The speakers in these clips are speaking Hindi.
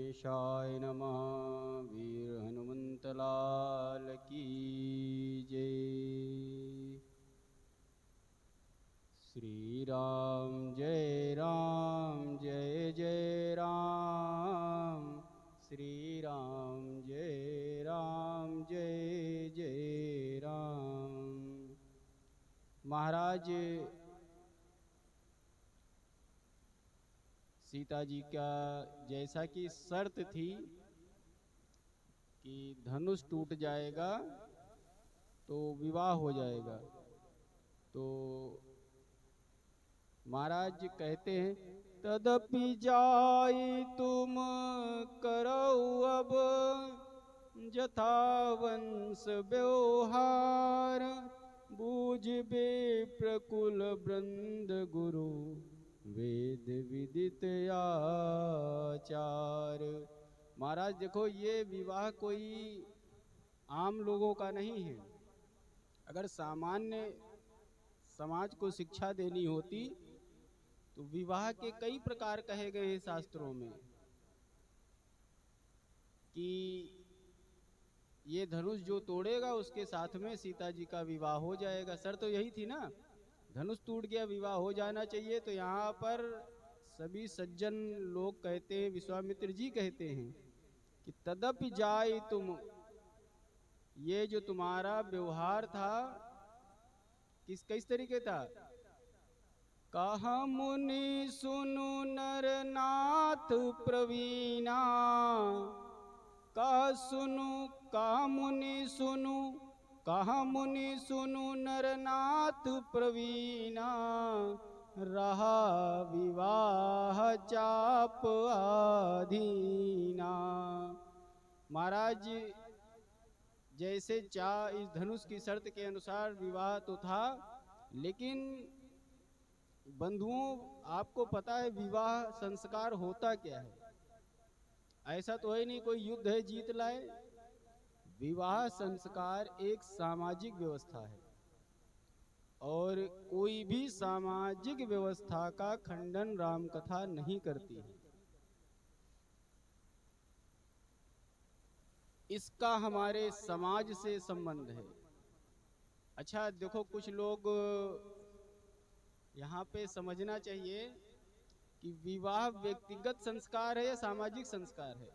गणेशाय नमः। वीर हनुमंत लाल की जय। श्री राम जय जय राम। श्री राम जय जय राम। महाराज सीता जी का जैसा कि शर्त थी कि धनुष टूट जाएगा तो विवाह हो जाएगा, तो महाराज कहते हैं तदपि जाई तुम करो अब जथा वंश व्यवहार। बूझ बे प्रकुल वृंद गुरु वेद विदित आचार। महाराज देखो, ये विवाह कोई आम लोगों का नहीं है। अगर सामान्य समाज को शिक्षा देनी होती तो विवाह के कई प्रकार कहे गए हैं शास्त्रों में कि ये धनुष जो तोड़ेगा उसके साथ में सीता जी का विवाह हो जाएगा। शर्त तो यही थी ना, धनुष टूट गया विवाह हो जाना चाहिए। तो यहाँ पर सभी सज्जन लोग कहते हैं, विश्वामित्र जी कहते हैं कि तदपि जाय तुम, ये जो तुम्हारा व्यवहार था किस तरीके था। कहा मुनि सुनु नर नाथ प्रवीणा। कहा मुनि सुनु, कहा मुनि सुनु नर नाथ प्रवीणा। रहा विवाह चाप आधीना। महाराज जैसे इस धनुष की शर्त के अनुसार विवाह तो था, लेकिन बंधुओं आपको पता है विवाह संस्कार होता क्या है। ऐसा तो है नहीं कोई युद्ध है जीत लाए। विवाह संस्कार एक सामाजिक व्यवस्था है और कोई भी सामाजिक व्यवस्था का खंडन रामकथा नहीं करती है। इसका हमारे समाज से संबंध है। अच्छा देखो, कुछ लोग यहाँ पे समझना चाहिए कि विवाह व्यक्तिगत संस्कार है या सामाजिक संस्कार है।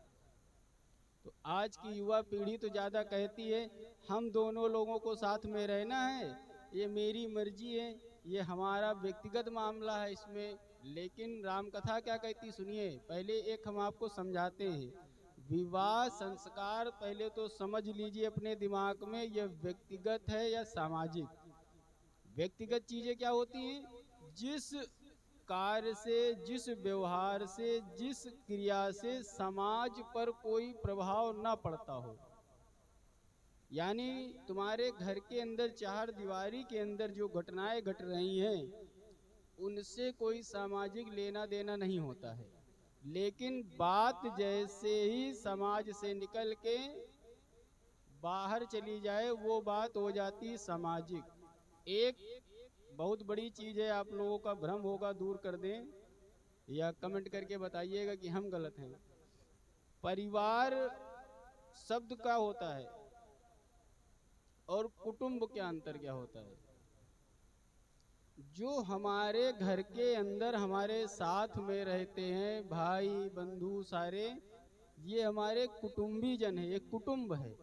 तो आज की युवा पीढ़ी तो ज़्यादा कहती है हम दोनों लोगों को साथ में रहना है, ये मेरी मर्जी है, ये हमारा व्यक्तिगत मामला है इसमें। लेकिन रामकथा क्या कहती सुनिए। पहले एक हम आपको समझाते हैं, विवाह संस्कार पहले तो समझ लीजिए अपने दिमाग में, यह व्यक्तिगत है या सामाजिक। व्यक्तिगत चीज़ें क्या होती हैं, जिस कार्य से, जिस व्यवहार से, जिस क्रिया से समाज पर कोई प्रभाव ना पड़ता हो। यानी तुम्हारे घर के अंदर चार दीवारी के अंदर जो घटनाएं घट रही हैं उनसे कोई सामाजिक लेना देना नहीं होता है। लेकिन बात जैसे ही समाज से निकल के बाहर चली जाए वो बात हो जाती सामाजिक। एक बहुत बड़ी चीज़ है, आप लोगों का भ्रम होगा, दूर कर दें या कमेंट करके बताइएगा कि हम गलत हैं। परिवार शब्द क्या होता है और कुटुंब के अंतर क्या होता है। जो हमारे घर के अंदर हमारे साथ में रहते हैं भाई बंधु सारे, ये हमारे कुटुंबी जन है, एक कुटुंब है।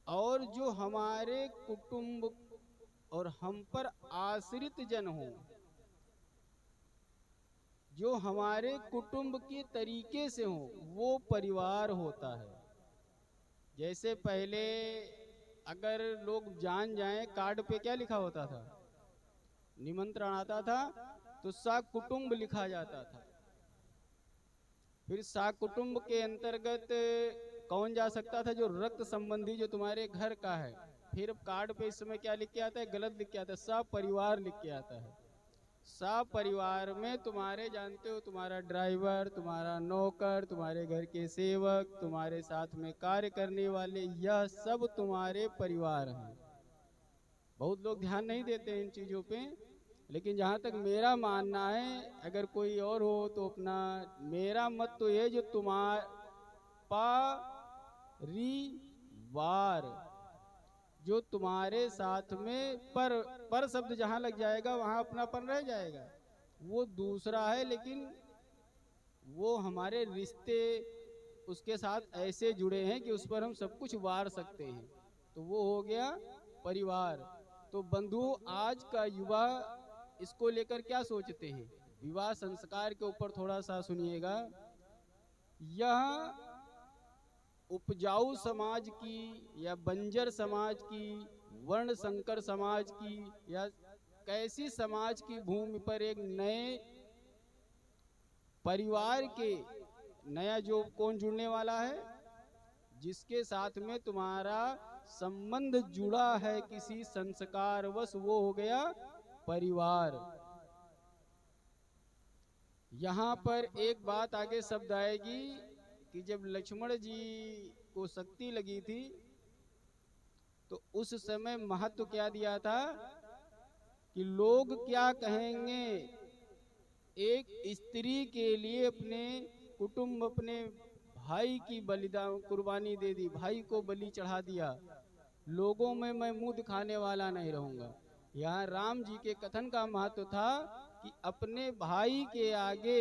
और जो हमारे कुटुंब और हम पर आश्रित जन हो, जो हमारे कुटुंब के तरीके से हो, वो परिवार होता है। जैसे पहले अगर लोग जान जाएं, कार्ड पे क्या लिखा होता था, निमंत्रण आता था तो कुटुंब लिखा जाता था। फिर कुटुंब के अंतर्गत कौन जा सकता था, जो रक्त संबंधी जो तुम्हारे घर का है। फिर कार्ड पे इस समय क्या लिख के आता है, गलत लिख के आता है, परिवार लिख के आता है। परिवार में तुम्हारे जानते हो, तुम्हारा ड्राइवर, तुम्हारा नौकर, तुम्हारे घर के सेवक, तुम्हारे साथ में कार्य करने वाले, यह सब तुम्हारे परिवार हैं। बहुत लोग ध्यान नहीं देते इन चीज़ों पे, लेकिन जहाँ तक मेरा मानना है, अगर कोई और हो तो अपना, मेरा मत तो ये जो परिवार, जो तुम्हारे साथ में पर शब्द जहाँ लग जाएगा वहाँ अपनापन रह जाएगा, वो दूसरा है। लेकिन वो हमारे रिश्ते उसके साथ ऐसे जुड़े हैं कि उस पर हम सब कुछ वार सकते हैं, तो वो हो गया परिवार। तो बंधुओं, आज का युवा इसको लेकर क्या सोचते हैं? विवाह संस्कार के ऊपर थोड़ा सा सुनिएगा। यह उपजाऊ समाज की या बंजर समाज की, वर्ण संकर समाज की, या कैसी समाज की भूमि पर एक नए परिवार के नया जो कौन जुड़ने वाला है, जिसके साथ में तुम्हारा संबंध जुड़ा है किसी संस्कारवश, वो हो गया परिवार। यहाँ पर एक बात आगे शब्द आएगी कि जब लक्ष्मण जी को शक्ति लगी थी तो उस समय महत्व क्या दिया था कि लोग क्या कहेंगे। एक स्त्री के लिए अपने कुटुंब, अपने भाई की बलिदान कुर्बानी दे दी, भाई को बलि चढ़ा दिया। लोगों में मैं मुंह दिखाने वाला नहीं रहूंगा। यहाँ राम जी के कथन का महत्व था कि अपने भाई के आगे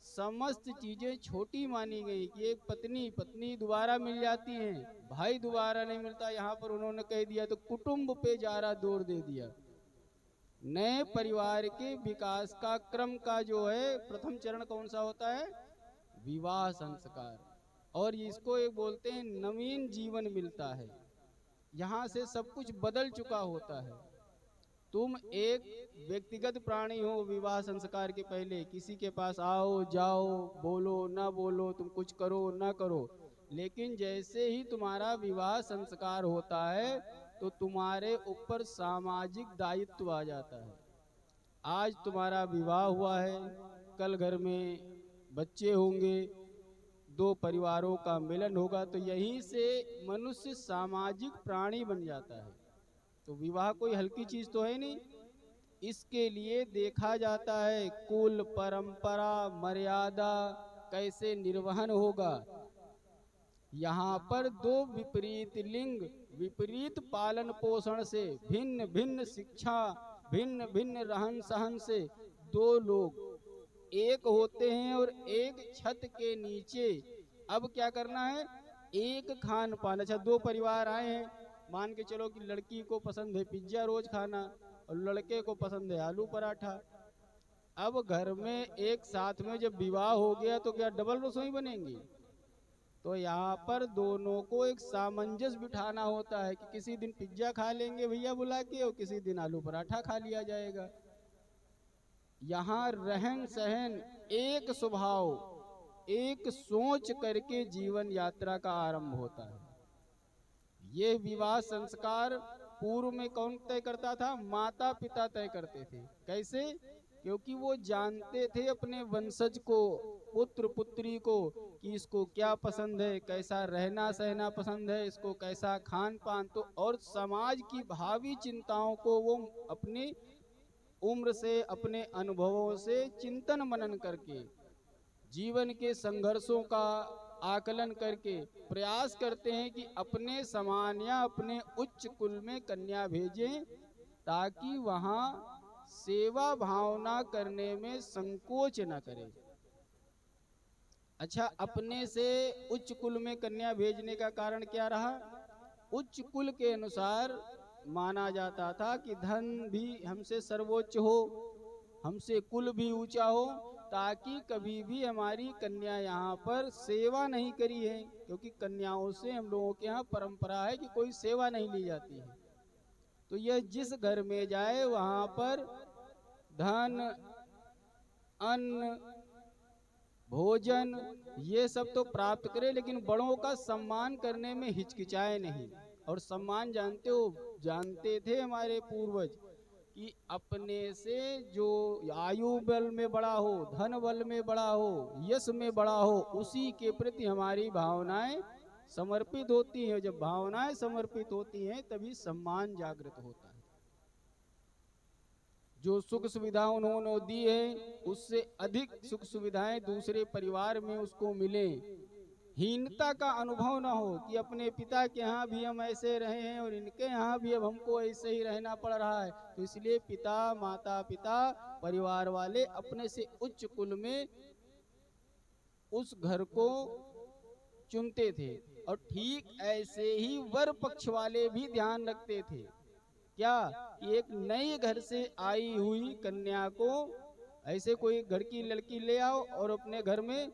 समस्त चीजें छोटी मानी गई। कि एक पत्नी दोबारा मिल जाती है, भाई दोबारा नहीं मिलता। यहाँ पर उन्होंने कह दिया तो कुटुंब पे जारा जोर दे दिया। नए परिवार के विकास का क्रम का जो है प्रथम चरण कौन सा होता है? विवाह संस्कार। और इसको एक बोलते हैं नवीन जीवन मिलता है। यहाँ से सब कुछ बदल चुका होता है। तुम एक व्यक्तिगत प्राणी हो, विवाह संस्कार के पहले किसी के पास आओ जाओ, बोलो ना बोलो, तुम कुछ करो ना करो। लेकिन जैसे ही तुम्हारा विवाह संस्कार होता है तो तुम्हारे ऊपर सामाजिक दायित्व आ जाता है। आज तुम्हारा विवाह हुआ है, कल घर में बच्चे होंगे, दो परिवारों का मिलन होगा, तो यहीं से मनुष्य सामाजिक प्राणी बन जाता है। तो विवाह कोई हल्की चीज तो है नहीं। इसके लिए देखा जाता है कुल, परंपरा, मर्यादा कैसे निर्वहन होगा। यहाँ पर दो विपरीत लिंग, विपरीत पालन पोषण से, भिन्न भिन्न शिक्षा, भिन्न भिन्न रहन सहन से दो लोग एक होते हैं और एक छत के नीचे अब क्या करना है? एक खान पान। अच्छा, दो परिवार आए हैं, मान के चलो कि लड़की को पसंद है पिज्जा रोज खाना और लड़के को पसंद है आलू पराठा। अब घर में एक साथ में जब विवाह हो गया तो क्या डबल रसोई बनेंगी? तो यहाँ पर दोनों को एक सामंजस्य बिठाना होता है कि किसी दिन पिज्जा खा लेंगे भैया बुला के और किसी दिन आलू पराठा खा लिया जाएगा। यहाँ रहन सहन, एक स्वभाव, एक सोच करके जीवन यात्रा का आरंभ होता है। ये विवाह संस्कार पूर्व में कौन तय करता था? माता पिता तय करते थे। कैसे? क्योंकि वो जानते थे अपने वंशज को, पुत्र पुत्री को, कि इसको क्या पसंद है, कैसा रहना सहना पसंद है, इसको कैसा खान पान। तो और समाज की भावी चिंताओं को वो अपनी उम्र से, अपने अनुभवों से चिंतन मनन करके, जीवन के संघर्षों का आकलन करके प्रयास करते हैं कि अपने समान या अपने उच्च कुल में कन्या भेजें, ताकि वहां सेवा भावना करने में संकोच न करे। अच्छा, अपने से उच्च कुल में कन्या भेजने का कारण क्या रहा? उच्च कुल के अनुसार माना जाता था कि धन भी हमसे सर्वोच्च हो, हमसे कुल भी ऊंचा हो, ताकि कभी भी हमारी कन्या यहाँ पर सेवा नहीं करी है। क्योंकि कन्याओं से हम लोगों के यहाँ परंपरा है कि कोई सेवा नहीं ली जाती है। तो यह जिस घर में जाए वहाँ पर धन, अन्न, भोजन ये सब तो प्राप्त करे, लेकिन बड़ों का सम्मान करने में हिचकिचाए नहीं। और सम्मान जानते थे हमारे पूर्वज कि अपने से जो आयु बल में बड़ा हो, धन बल में बड़ा हो, यश में बड़ा हो, उसी के प्रति हमारी भावनाएं समर्पित होती हैं। जब भावनाएं समर्पित होती हैं तभी सम्मान जागृत होता है। जो सुख सुविधा उन्होंने दी है उससे अधिक सुख सुविधाएं दूसरे परिवार में उसको मिले, हीनता का अनुभव ना हो कि अपने पिता के यहाँ भी हम ऐसे रहे हैं और इनके यहाँ भी अब हमको ऐसे ही रहना पड़ रहा है। तो इसलिए पिता माता पिता परिवार वाले अपने से उच्च कुल में उस घर को चुनते थे। और ठीक ऐसे ही वर पक्ष वाले भी ध्यान रखते थे क्या कि एक नई घर से आई हुई कन्या को ऐसे कोई घर की लड़की ले आओ और अपने घर में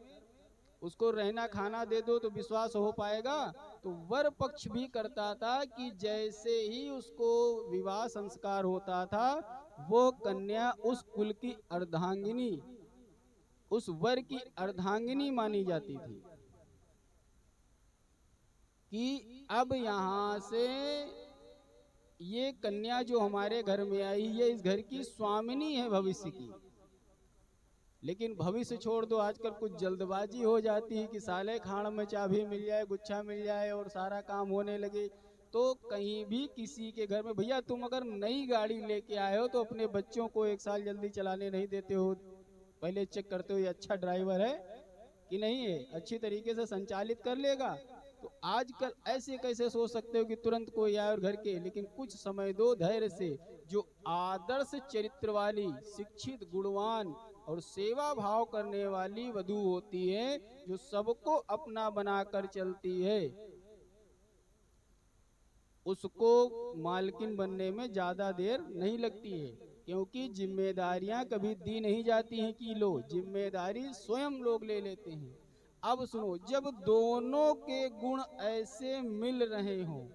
उसको रहना खाना दे दो तो विश्वास हो पाएगा। तो वर पक्ष भी करता था कि जैसे ही उसको विवाह संस्कार होता था वो कन्या उस कुल की अर्धांगिनी, उस वर की अर्धांगिनी मानी जाती थी कि अब यहाँ से ये कन्या जो हमारे घर में आई है इस घर की स्वामिनी है भविष्य की। लेकिन भविष्य छोड़ दो, आजकल कुछ जल्दबाजी हो जाती है कि साले खाण में चाबी मिल जाए, गुच्छा मिल जाए और सारा काम होने लगे। तो कहीं भी किसी के घर में, भैया तुम अगर नई गाड़ी लेके आए हो तो अपने बच्चों को 1 साल जल्दी चलाने नहीं देते हो, पहले चेक करते हो ये अच्छा ड्राइवर है कि नहीं है, अच्छी तरीके से संचालित कर लेगा। तो आजकल ऐसे कैसे सोच सकते हो कि तुरंत कोई आए और घर के, लेकिन कुछ समय दो धैर्य से। जो आदर्श चरित्र वाली, शिक्षित, गुणवान और सेवा भाव करने वाली वधू होती है, जो सबको अपना बनाकर चलती है, उसको मालकिन बनने में ज्यादा देर नहीं लगती है। क्योंकि जिम्मेदारियां कभी दी नहीं जाती हैं कि लो, जिम्मेदारी स्वयं लोग ले लेते हैं। अब सुनो, जब दोनों के गुण ऐसे मिल रहे हों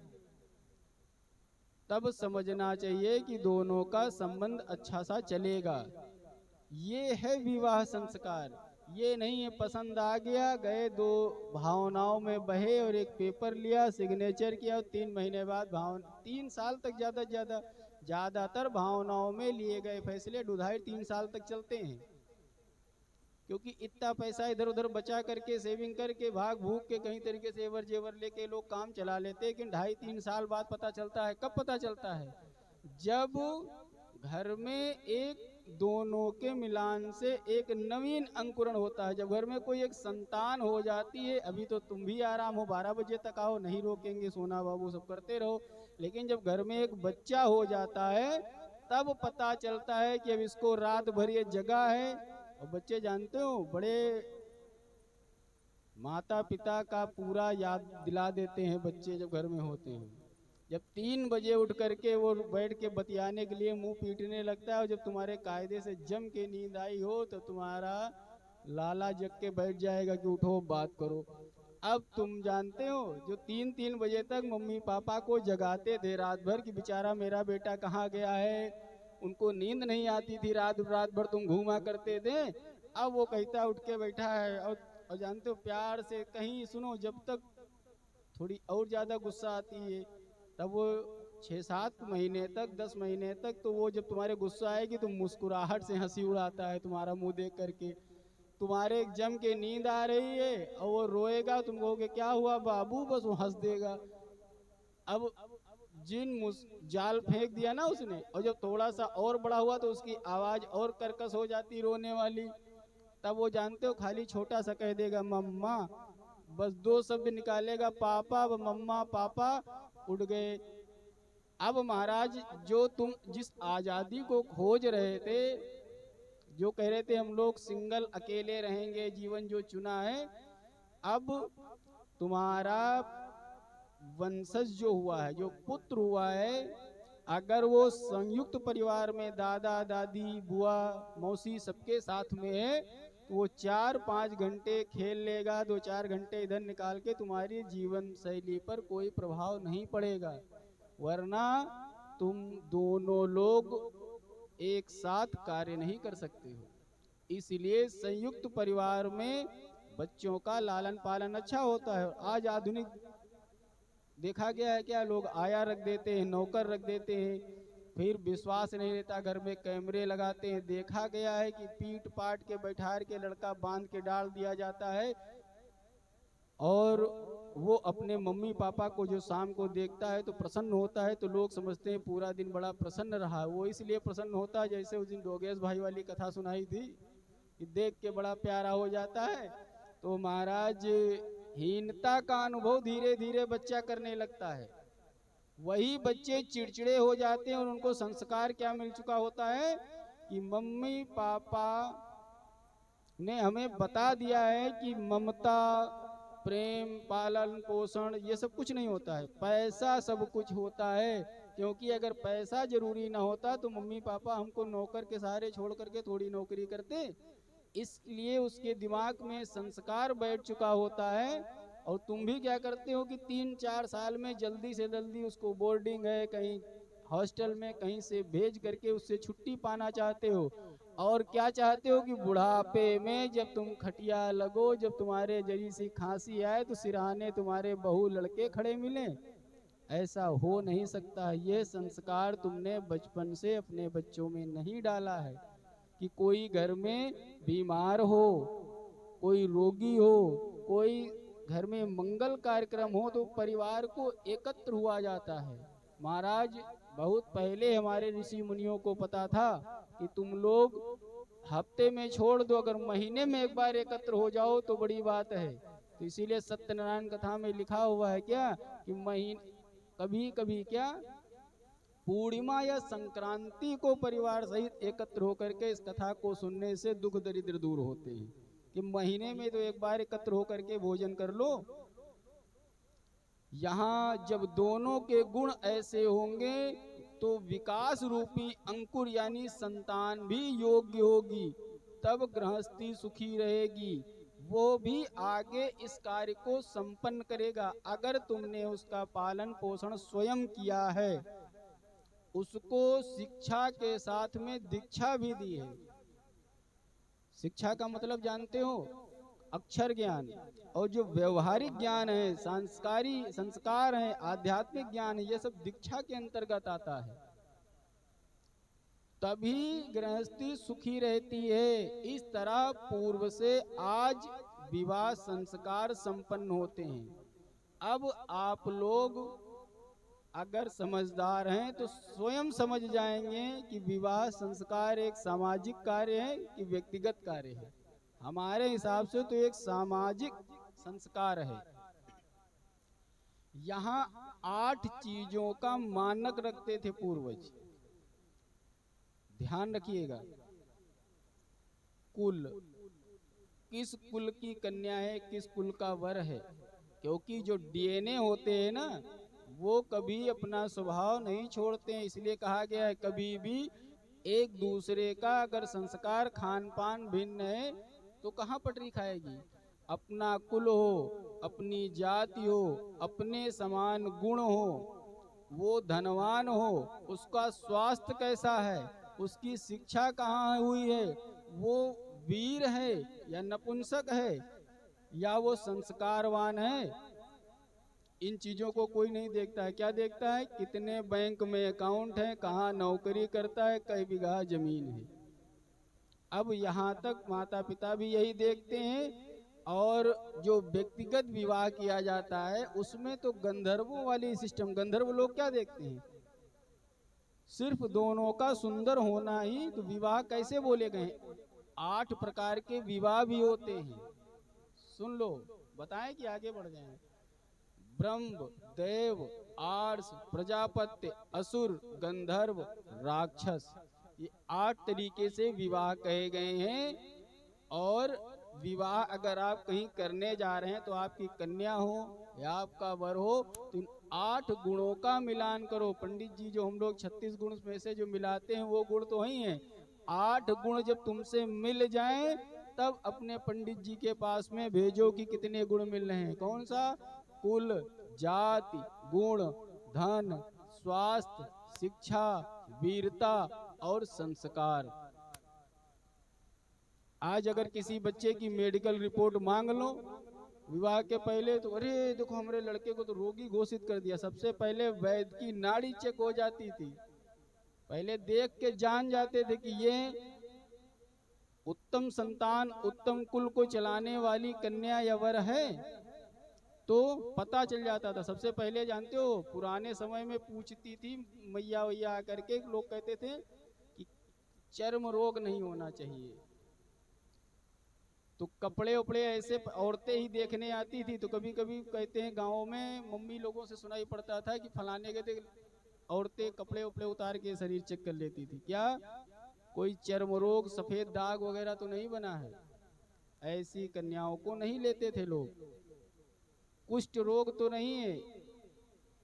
तब समझना चाहिए कि दोनों का संबंध अच्छा सा चलेगा। ये है विवाह संस्कार। ये नहीं है पसंद आ गया, गए, दो भावनाओं में बहे और एक पेपर लिया, सिग्नेचर किया और 3 महीने बाद 3 साल तक ज्यादातर भावनाओं में लिए गए फैसले 2.5-3 साल तक चलते हैं। क्योंकि इतना पैसा इधर उधर बचा करके, सेविंग करके, भाग भूग के कहीं तरीके से एवर जेवर लेके लोग काम चला लेते हैं। लेकिन 2.5-3 साल बाद पता चलता है। कब पता चलता है? जब घर में एक दोनों के मिलान से एक नवीन अंकुरण होता है। जब घर में कोई एक संतान हो जाती है, अभी तो तुम भी आराम हो, 12 बजे तक आओ, नहीं रोकेंगे, सोना बाबू सब करते रहो। लेकिन जब घर में एक बच्चा हो जाता है तब पता चलता है कि अब इसको रात भर ये जगा है। और बच्चे जानते हो, बड़े माता पिता का पूरा याद दिला देते हैं बच्चे जब घर में होते हैं। जब 3 बजे उठ करके वो बैठ के बतियाने के लिए मुंह पीटने लगता है, और जब तुम्हारे कायदे से जम के नींद आई हो तो तुम्हारा लाला जग के बैठ जाएगा कि उठो बात करो। अब तुम जानते हो, जो 3-3 बजे तक मम्मी पापा को जगाते थे रात भर कि बेचारा मेरा बेटा कहाँ गया है, उनको नींद नहीं आती थी, रात भर तुम घूमा करते थे। अब वो कहता उठ के बैठा है। और जानते हो, प्यार से कहीं सुनो, जब तक थोड़ी और ज्यादा गुस्सा आती है तब वो 6-7 महीने तक, 10 महीने तक, तो वो जब तुम्हारे गुस्सा आएगी तो मुस्कुराहट से हंसी उड़ाता है तुम्हारा मुंह देख करके। तुम्हारे जम के नींद आ रही है और वो रोएगा, तुम कहोगे क्या हुआ बाबू, बस वो हंस देगा। अब जिन जाल फेंक दिया ना उसने, और जब थोड़ा सा और बड़ा हुआ तो उसकी आवाज और कर्कश हो जाती रोने वाली। तब वो जानते हो, खाली छोटा सा कह देगा मम्मा, बस 2 शब्द निकालेगा, पापा। मम्मा पापा उड़ गए। अब महाराज, जो तुम जिस आजादी को खोज रहे थे, जो कह रहे थे हम लोग सिंगल अकेले रहेंगे, जीवन जो चुना है, अब तुम्हारा वंशज जो हुआ है, जो पुत्र हुआ है, अगर वो संयुक्त परिवार में दादा दादी बुआ मौसी सबके साथ में है तो वो 4-5 घंटे खेल लेगा, 2-4 घंटे इधर निकाल के तुम्हारी जीवन शैली पर कोई प्रभाव नहीं पड़ेगा। वरना तुम दोनों लोग एक साथ कार्य नहीं कर सकते हो। इसलिए संयुक्त परिवार में बच्चों का लालन पालन अच्छा होता है। आज आधुनिक देखा गया है क्या, लोग आया रख देते हैं, नौकर रख देते हैं, फिर विश्वास नहीं रहता, घर में कैमरे लगाते हैं। देखा गया है कि पीट पाट के बैठार के लड़का बांध के डाल दिया जाता है। और वो अपने मम्मी पापा को जो शाम को देखता है तो प्रसन्न होता है, तो लोग समझते हैं पूरा दिन बड़ा प्रसन्न रहा। वो इसलिए प्रसन्न होता है, जैसे उस दिन योगेश भाई वाली कथा सुनाई थी कि देख के बड़ा प्यारा हो जाता है। तो महाराज हीनता का अनुभव धीरे धीरे बच्चा करने लगता है। वही बच्चे चिड़चिड़े हो जाते हैं और उनको संस्कार क्या मिल चुका होता है कि मम्मी पापा ने हमें बता दिया है कि ममता, प्रेम, पालन पोषण ये सब कुछ नहीं होता है, पैसा सब कुछ होता है। क्योंकि अगर पैसा जरूरी ना होता तो मम्मी पापा हमको नौकर के सहारे छोड़ करके थोड़ी नौकरी करते। इसलिए उसके दिमाग में संस्कार बैठ चुका होता है। और तुम भी क्या करते हो कि 3-4 साल में जल्दी से जल्दी उसको बोर्डिंग है कहीं हॉस्टल में कहीं से भेज करके उससे छुट्टी पाना चाहते हो। और क्या चाहते हो कि बुढ़ापे में जब तुम खटिया लगो, जब तुम्हारे जरी सी खांसी आए तो सिरहाने तुम्हारे बहू लड़के खड़े मिले। ऐसा हो नहीं सकता। ये संस्कार तुमने बचपन से अपने बच्चों में नहीं डाला है कि कोई घर में बीमार हो, कोई रोगी हो, कोई घर में मंगल कार्यक्रम हो तो परिवार को एकत्र हुआ जाता है। महाराज बहुत पहले हमारे ऋषि मुनियों को पता था कि तुम लोग हफ्ते में छोड़ दो, अगर महीने में एक बार एकत्र हो जाओ तो बड़ी बात है। तो इसीलिए सत्यनारायण कथा में लिखा हुआ है क्या कि महीने कभी कभी क्या पूर्णिमा या संक्रांति को परिवार सहित एकत्र होकर के इस कथा को सुनने से दुख दरिद्र दूर होते हैं। कि महीने में तो एक बार एकत्र होकर के भोजन कर लो। यहाँ जब दोनों के गुण ऐसे होंगे तो विकास रूपी अंकुर यानी संतान भी योग्य होगी, तब गृहस्थी सुखी रहेगी। वो भी आगे इस कार्य को संपन्न करेगा अगर तुमने उसका पालन पोषण स्वयं किया है, उसको शिक्षा के साथ में दीक्षा भी दी है। शिक्षा का मतलब जानते हो, अक्षर ज्ञान। और जो व्यवहारिक ज्ञान है, संस्कार है, आध्यात्मिक ज्ञान है, ये सब दीक्षा के अंतर्गत आता है। तभी गृहस्थी सुखी रहती है। इस तरह पूर्व से आज विवाह संस्कार संपन्न होते हैं। अब आप लोग अगर समझदार हैं तो स्वयं समझ जाएंगे कि विवाह संस्कार एक सामाजिक कार्य है कि व्यक्तिगत कार्य है। हमारे हिसाब से तो एक सामाजिक संस्कार है। यहाँ 8 चीजों का मानक रखते थे पूर्वज, ध्यान रखिएगा। कुल, किस कुल की कन्या है, किस कुल का वर है। क्योंकि जो डीएनए होते हैं ना, वो कभी अपना स्वभाव नहीं छोड़ते हैं। इसलिए कहा गया है कभी भी एक दूसरे का अगर संस्कार खान पान भिन्न है तो कहाँ पटरी खाएगी। अपना कुल हो, अपनी जाति हो, अपने समान गुण हो, वो धनवान हो, उसका स्वास्थ्य कैसा है, उसकी शिक्षा कहाँ हुई है, वो वीर है या नपुंसक है या वो संस्कारवान है, इन चीजों को कोई नहीं देखता है। क्या देखता है, कितने बैंक में अकाउंट है, कहाँ नौकरी करता है, कई बीघा जमीन है। अब यहाँ तक माता पिता भी यही देखते हैं। और जो व्यक्तिगत विवाह किया जाता है उसमें तो गंधर्वों वाली सिस्टम, गंधर्व लोग क्या देखते हैं, सिर्फ दोनों का सुंदर होना ही तो विवाह कैसे बोले गए। 8 प्रकार के विवाह भी होते हैं, सुन लो, बताएं कि आगे बढ़ जाएं। ब्रह्म, देव, आर्ष, प्रजापत्य, असुर, गंधर्व, राक्षस, ये 8 तरीके से विवाह कहे गए हैं। और विवाह अगर आप कहीं करने जा रहे हैं तो आपकी कन्या हो या आपका वर हो तो इन 8 गुणों का मिलान करो। पंडित जी जो हम लोग 36 गुण में से जो मिलाते हैं वो गुण तो वही हैं। 8 गुण जब तुमसे मिल जाएं तब अपने पंडित जी के पास में भेजो कि कितने गुण मिल रहे हैं। कौन सा, कुल, जाति, गुण, धन, स्वास्थ्य, शिक्षा, वीरता और संस्कार। आज अगर किसी बच्चे की मेडिकल रिपोर्ट मांग लो विवाह के पहले तो अरे देखो हमारे लड़के को तो रोगी घोषित कर दिया। सबसे पहले वैद्य की नाड़ी चेक हो जाती थी, पहले देख के जान जाते थे कि ये उत्तम संतान, उत्तम कुल को चलाने वाली कन्या या वर है। तो पता चल जाता था। सबसे पहले जानते हो पुराने समय में पूछती थी मैया वैया आकर के, लोग कहते थे कि चर्म रोग नहीं होना चाहिए। तो कपड़े उपड़े ऐसे औरतें ही देखने आती थी, तो कभी कभी कहते हैं गाँव में मम्मी लोगों से सुनाई पड़ता था कि फलाने के थे औरतें कपड़े उपड़े उतार के शरीर चेक कर लेती थी, क्या कोई चर्म रोग सफेद दाग वगैरह तो नहीं बना है। ऐसी कन्याओं को नहीं लेते थे लोग। कुष्ठ रोग तो नहीं है,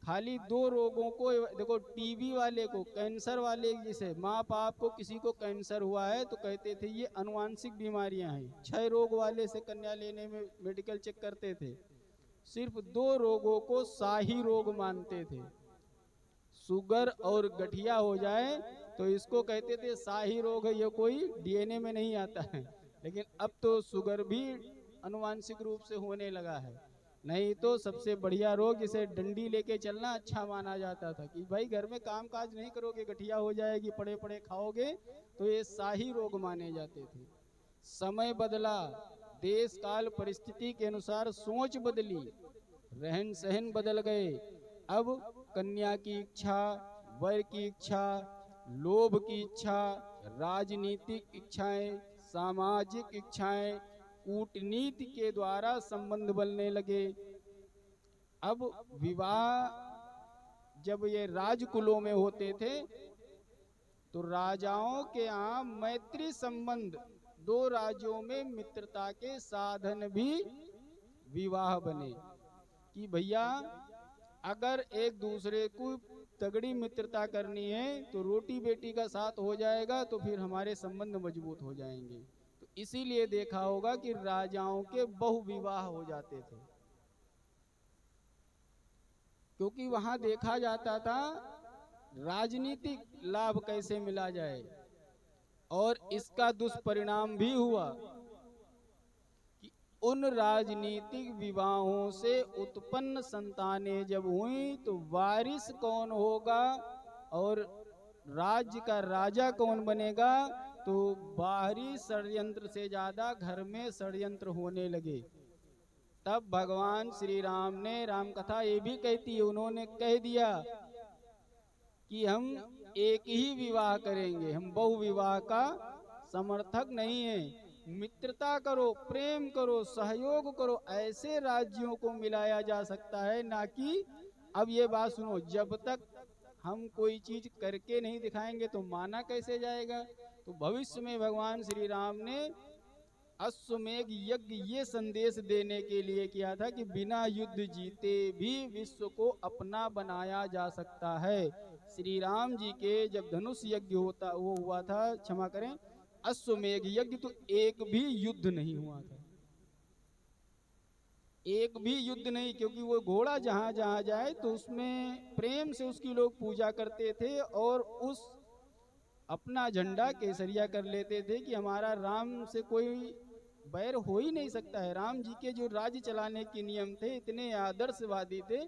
खाली दो रोगों को देखो, टीबी वाले को, कैंसर वाले, जैसे माँ बाप को किसी को कैंसर हुआ है तो कहते थे ये अनुवांशिक बीमारियां हैं। 6 रोग वाले से कन्या लेने में मेडिकल चेक करते थे, सिर्फ 2 रोगों को शाही रोग मानते थे। शुगर और गठिया हो जाए तो इसको कहते थे शाही रोग है, ये कोई डीएनए में नहीं आता है। लेकिन अब तो शुगर भी अनुवांशिक रूप से होने लगा है। नहीं तो सबसे बढ़िया रोग जिसे डंडी लेके चलना अच्छा माना जाता था कि भाई घर में काम काज नहीं करोगे गठिया हो जाएगी, पड़े पड़े खाओगे, तो ये शाही रोग माने जाते थे। समय बदला, देश काल परिस्थिति के अनुसार सोच बदली, रहन सहन बदल गए। अब कन्या की इच्छा, वर की इच्छा, लोभ की इच्छा, राजनीतिक इच्छाएं, सामाजिक इच्छाएं, कूटनीति के द्वारा संबंध बनने लगे। अब विवाह जब ये राजकुलों में होते थे तो राजाओं के यहाँ मैत्री संबंध, 2 राज्यों में मित्रता के साधन भी विवाह बने कि भैया अगर एक दूसरे को तगड़ी मित्रता करनी है तो रोटी बेटी का साथ हो जाएगा, तो फिर हमारे संबंध मजबूत हो जाएंगे। तो इसीलिए देखा होगा कि राजाओं के बहुविवाह हो जाते थे, क्योंकि वहां देखा जाता था राजनीतिक लाभ कैसे मिला जाए। और इसका दुष्परिणाम भी हुआ कि उन राजनीतिक विवाहों से उत्पन्न संतानें जब हुई तो वारिस कौन होगा और राज्य का राजा कौन बनेगा, तो बाहरी षड्यंत्र से ज्यादा घर में षड्यंत्र होने लगे। तब भगवान श्री राम ने, राम कथा ये भी कहती है, उन्होंने कह दिया कि हम एक ही विवाह करेंगे, हम बहुविवाह का समर्थक नहीं है। मित्रता करो, प्रेम करो, सहयोग करो, ऐसे राज्यों को मिलाया जा सकता है, ना कि अब ये बात सुनो, जब तक हम कोई चीज करके नहीं दिखाएंगे तो माना कैसे जाएगा। तो भविष्य में भगवान श्री राम ने अश्वमेध यज्ञ ये संदेश देने के लिए किया था कि बिना युद्ध जीते भी विश्व को अपना बनाया जा सकता है। श्री राम जी के जब धनुष यज्ञ वो हुआ था, क्षमा करें, अश्वमेध यज्ञ, तो एक भी युद्ध नहीं हुआ था, एक भी युद्ध नहीं, क्योंकि वो घोड़ा जहां जहां जाए तो उसमें प्रेम से उसकी लोग पूजा करते थे और उस अपना झंडा केसरिया कर लेते थे कि हमारा राम से कोई बैर हो ही नहीं सकता है। राम जी के जो राज्य चलाने के नियम थे इतने आदर्शवादी थे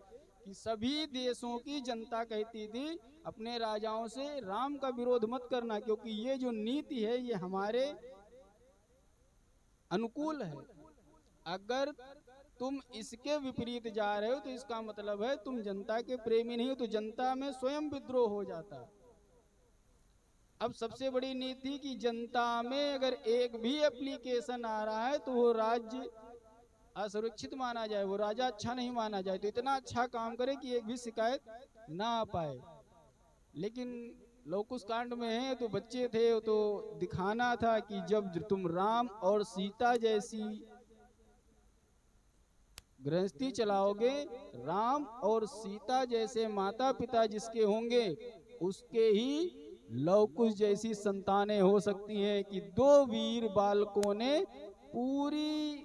कि सभी देशों की जनता कहती थी अपने राजाओं से राम का विरोध मत करना, क्योंकि ये जो नीति है ये हमारे अनुकूल है। अगर तुम इसके विपरीत जा रहे हो तो इसका मतलब है तुम जनता के प्रेमी नहीं हो, तो जनता में स्वयं विद्रोह हो जाता। अब सबसे बड़ी नीति कि जनता में अगर एक भी एप्लीकेशन आ रहा है तो वो राज्य असुरक्षित माना जाए, वो राजा अच्छा नहीं माना जाए, तो इतना अच्छा काम करे कि एक भी शिकायत ना आ पाए। लेकिन लौकुश कांड में है तो बच्चे थे तो दिखाना था कि जब तुम राम और सीता जैसी गृहस्थी चलाओगे, राम और सीता जैसे माता पिता जिसके होंगे उसके ही लवकुश जैसी संतानें हो सकती हैं कि 2 वीर बालकों ने पूरी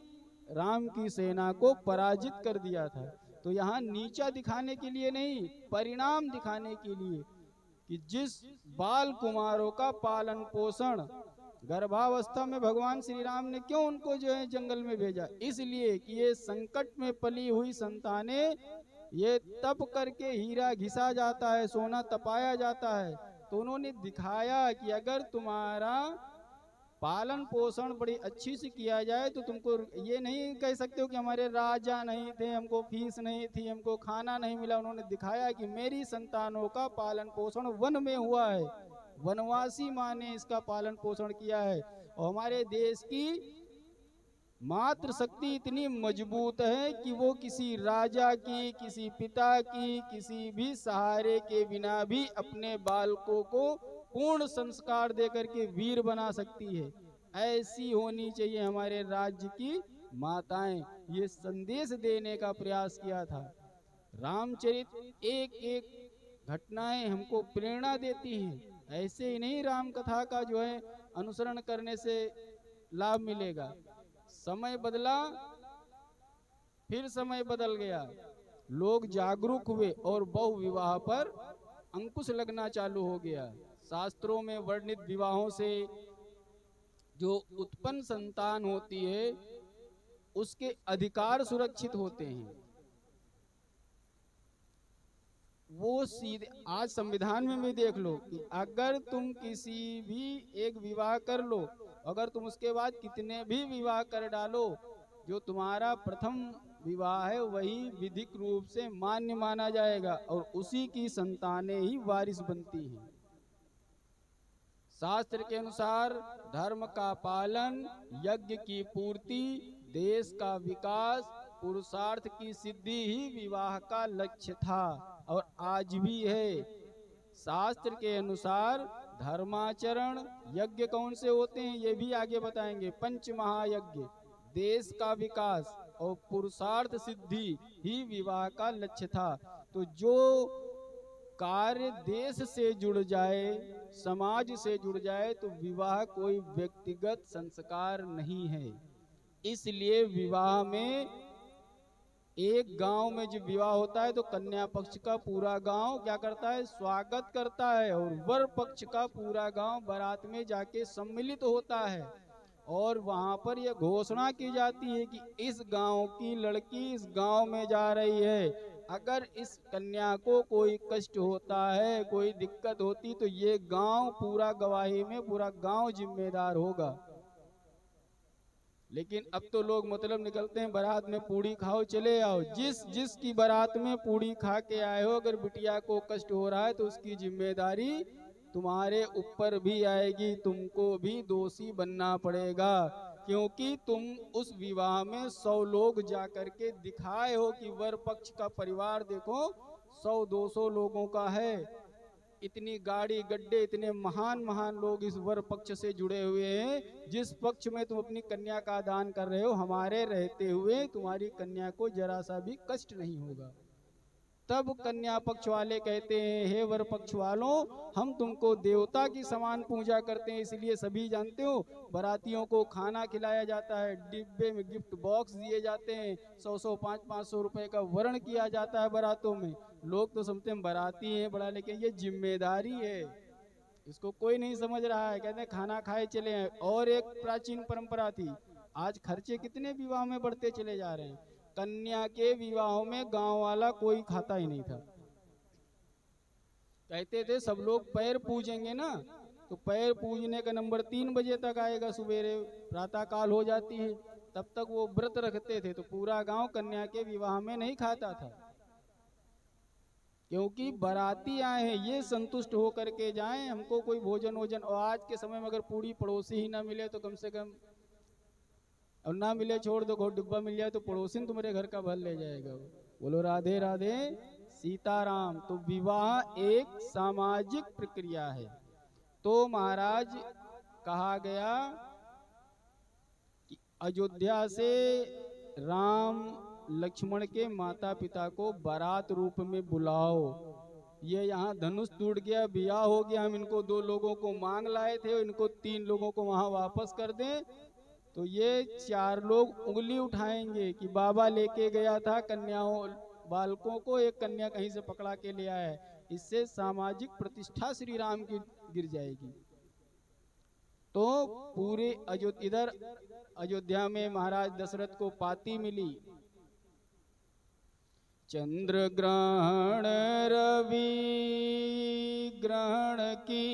राम की सेना को पराजित कर दिया था। तो यहाँ नीचा दिखाने के लिए नहीं, परिणाम दिखाने के लिए कि जिस बाल कुमारों का पालन पोषण गर्भावस्था में भगवान श्री राम ने क्यों उनको जो है जंगल में भेजा, इसलिए कि ये संकट में पली हुई संतानें, ये तप करके हीरा घिसा जाता है, सोना तपाया जाता है। तो उन्होंने दिखाया कि अगर तुम्हारा पालन पोषण बड़ी अच्छी से किया जाए तो तुमको ये नहीं कह सकते हो कि हमारे राजा नहीं थे, हमको फीस नहीं थी, हमको खाना नहीं मिला। उन्होंने दिखाया कि मेरी संतानों का पालन पोषण वन में हुआ है, वनवासी माँ ने इसका पालन पोषण किया है। और हमारे देश की मातृ शक्ति इतनी मजबूत है कि वो किसी राजा की, किसी पिता की, किसी भी सहारे के बिना भी अपने बालकों को पूर्ण संस्कार देकर के वीर बना सकती है। ऐसी होनी चाहिए हमारे राज्य की माताएं। ये संदेश देने का प्रयास किया था। रामचरित एक एक घटनाएं हमको प्रेरणा देती हैं। ऐसे ही नहीं राम कथा का जो है अनुसरण करने से लाभ मिलेगा। समय बदला, फिर समय बदल गया, लोग जागरूक हुए और बहु विवाह पर अंकुश लगना चालू हो गया। शास्त्रों में वर्णित विवाहों से जो उत्पन्न संतान होती है उसके अधिकार सुरक्षित होते हैं। वो सीधे आज संविधान में भी देख लो कि अगर तुम किसी भी एक विवाह कर लो, अगर तुम उसके बाद कितने भी विवाह कर डालो, जो तुम्हारा प्रथम विवाह है वही विधिक रूप से मान्य माना जाएगा और उसी की संतानें ही वारिस बनती हैं। शास्त्र के अनुसार धर्म का पालन, यज्ञ की पूर्ति, देश का विकास, पुरुषार्थ की सिद्धि ही विवाह का लक्ष्य था और आज भी है। शास्त्र के अनुसार धर्माचरण, यज्ञ कौन से होते हैं ये भी आगे बताएंगे। पंच महायज्ञ, देश का विकास और पुरुषार्थ सिद्धि ही विवाह का लक्ष्य था। तो जो कार्य देश से जुड़ जाए, समाज से जुड़ जाए, तो विवाह कोई व्यक्तिगत संस्कार नहीं है। इसलिए विवाह में एक गांव में जब विवाह होता है तो कन्या पक्ष का पूरा गांव क्या करता है, स्वागत करता है और वर पक्ष का पूरा गांव बारात में जाके सम्मिलित होता है और वहां पर यह घोषणा की जाती है कि इस गांव की लड़की इस गांव में जा रही है। अगर इस कन्या को कोई कष्ट होता है, कोई दिक्कत होती, तो ये गांव पूरा गवाही में पूरा गांव जिम्मेदार होगा। लेकिन अब तो लोग मतलब निकलते हैं बारात में पूड़ी खाओ चले आओ। जिस की बारात में पूड़ी खा के आए हो, अगर बिटिया को कष्ट हो रहा है तो उसकी जिम्मेदारी तुम्हारे ऊपर भी आएगी, तुमको भी दोषी बनना पड़ेगा, क्योंकि तुम उस विवाह में 100 लोग जाकर के दिखाए हो कि वर पक्ष का परिवार देखो 100-200 लोगों का है। इतनी गाड़ी गड्ढे, इतने महान महान लोग इस वर पक्ष से जुड़े हुए हैं। जिस पक्ष में तुम अपनी कन्या का दान कर रहे हो, हमारे रहते हुए तुम्हारी कन्या को जरा सा भी कष्ट नहीं होगा। तब कन्या पक्ष वाले कहते हैं, हे वर पक्ष वालों, हम तुमको देवता की समान पूजा करते हैं। इसलिए सभी जानते हो बारातियों को खाना खिलाया जाता है, डिब्बे में गिफ्ट बॉक्स दिए जाते हैं, 100-100 500-500 रुपए का वरण किया जाता है बारातों में। लोग तो समझते हैं बाराती हैं बड़ा, लेकिन ये जिम्मेदारी है, इसको कोई नहीं समझ रहा है। कहते हैं खाना खाए चले हैं। और एक प्राचीन परंपरा थी, आज खर्चे कितने विवाह में बढ़ते चले जा रहे हैं। कन्या के विवाहों में गांव वाला कोई खाता ही नहीं था। कहते थे सब लोग पैर पूजेंगे ना, तो पैर पूजने का नंबर 3 बजे तक आएगा, सवेरे प्रातः काल हो जाती है, तब तक वो व्रत रखते थे। तो पूरा गांव कन्या के विवाह में नहीं खाता था, क्योंकि बाराती आए हैं ये संतुष्ट होकर के जाएं, हमको कोई भोजन वोजन। और आज के समय में अगर पूरी पड़ोसी ही ना मिले तो कम से कम, और ना मिले छोड़ दो, डिब्बा मिल जाए तो पड़ोसी तुम्हारे घर का भर ले जाएगा। बोलो राधे राधे सीताराम। तो विवाह एक सामाजिक प्रक्रिया है। तो महाराज कहा गया कि अयोध्या से राम लक्ष्मण के माता पिता को बारात रूप में बुलाओ। ये यहाँ धनुष टूट गया, ब्याह हो गया, हम इनको 2 लोगों को मांग लाए थे, इनको 3 लोगों को वहां वापस कर दें। तो ये 4 लोग उंगली उठाएंगे कि बाबा लेके गया था कन्याओं बालकों को, एक कन्या कहीं से पकड़ा के ले आया है। इससे सामाजिक प्रतिष्ठा श्री राम की गिर जाएगी। तो पूरे इधर अयोध्या में महाराज दशरथ को पाती मिली, चंद्र ग्रहण रवि ग्रहण की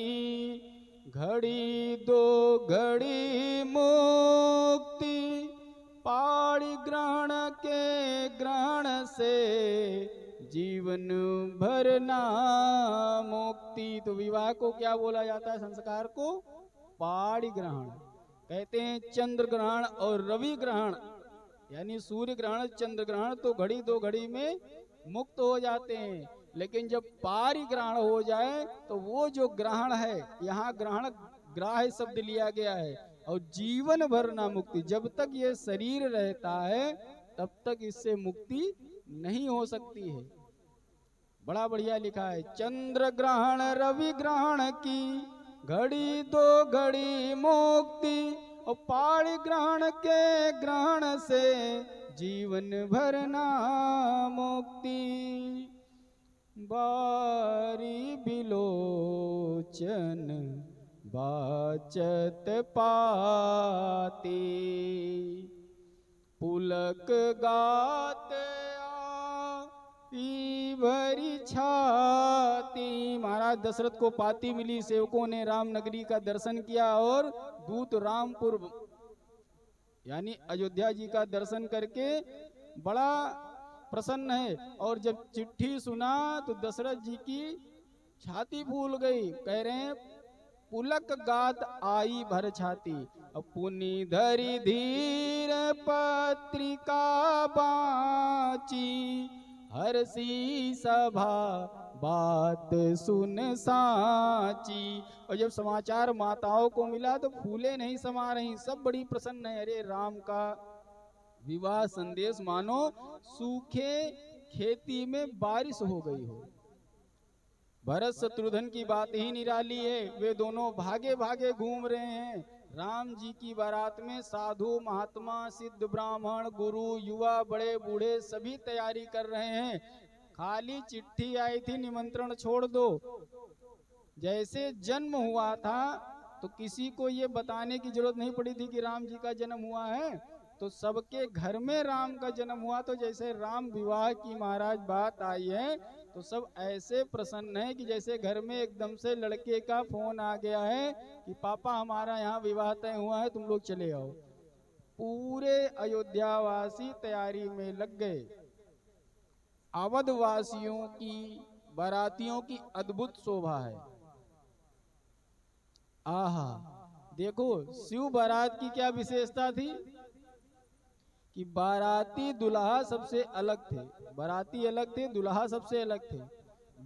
घड़ी दो घड़ी मुक्ति पाड़ी ग्रहण के ग्रहण से जीवन भर ना मुक्ति। तो विवाह को क्या बोला जाता है? संस्कार को पाड़ी ग्रहण कहते हैं। चंद्र ग्रहण और रवि ग्रहण यानी सूर्य ग्रहण चंद्र ग्रहण तो घड़ी दो घड़ी में मुक्त हो जाते हैं, लेकिन जब पारी ग्रहण हो जाए तो वो जो ग्रहण है, यहाँ ग्रहण ग्राह्य शब्द लिया गया है, और जीवन भर ना मुक्ति। जब तक ये शरीर रहता है तब तक इससे मुक्ति नहीं हो सकती है। बड़ा बढ़िया लिखा है, चंद्र ग्रहण रवि ग्रहण की घड़ी दो घड़ी मुक्ति, और पाड़ी ग्रहण के ग्रहण से जीवन भर ना मुक्ति। बारी बिलोचन बाचत पाती, पुलक गात भरी छाती। महाराज दशरथ को पाती मिली, सेवकों ने राम नगरी का दर्शन किया और दूत रामपुर यानी अयोध्या जी का दर्शन करके बड़ा प्रसन्न है। और जब चिट्ठी सुना तो दशरथ जी की छाती फूल गई। कह रहे हैं पुलक गात आई भर छाती, पुनि धरी धीर पत्रिका बाची, हरसी सभा बात सुन साची। और जब समाचार माताओं को मिला तो फूले नहीं समा रही, सब बड़ी प्रसन्न है। अरे राम का विवाह संदेश मानो सूखे खेती में बारिश हो गई हो। भरत शत्रुघ्न की बात ही निराली है, वे दोनों भागे भागे घूम रहे हैं। राम जी की बारात में साधु महात्मा सिद्ध ब्राह्मण गुरु युवा बड़े बूढ़े सभी तैयारी कर रहे हैं। खाली चिट्ठी आई थी निमंत्रण छोड़ दो। जैसे जन्म हुआ था तो किसी को ये बताने की जरूरत नहीं पड़ी थी कि राम जी का जन्म हुआ है, तो सबके घर में राम का जन्म हुआ। तो जैसे राम विवाह की महाराज बात आई है तो सब ऐसे प्रसन्न है कि जैसे घर में एकदम से लड़के का फोन आ गया है कि पापा हमारा यहाँ विवाह तय हुआ है, तुम लोग चले आओ। पूरे अयोध्यावासी तैयारी में लग गए। अवध वासियों की बारातियों की अद्भुत शोभा है। आहा, देखो शिव बारात की क्या विशेषता थी कि बाराती दुल्हा सबसे अलग थे। बाराती अलग थे, दुल्हा सबसे अलग थे।